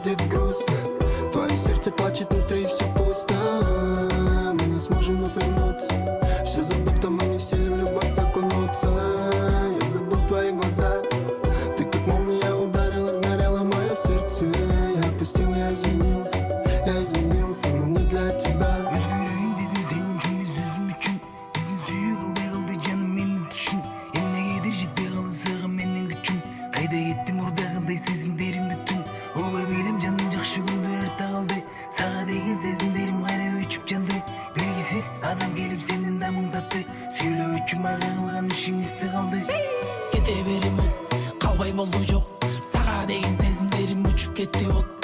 будет грустно. Твое сердце плачет внутри, все пусто. Мы не сможем вернуться. Все забыто, мы не в силе в любовь окунуться. Я забыл твои глаза. Ты как молния ударила, сгорело мое сердце. Я отпустил, я изменился, но не для тебя. Adam gelip senin damındattı. Söyle üçün bağırılgan işin isti kaldı. Kete berim ot, kalbay boldu yok. Sağa degen sezimlerim uçup ketти от.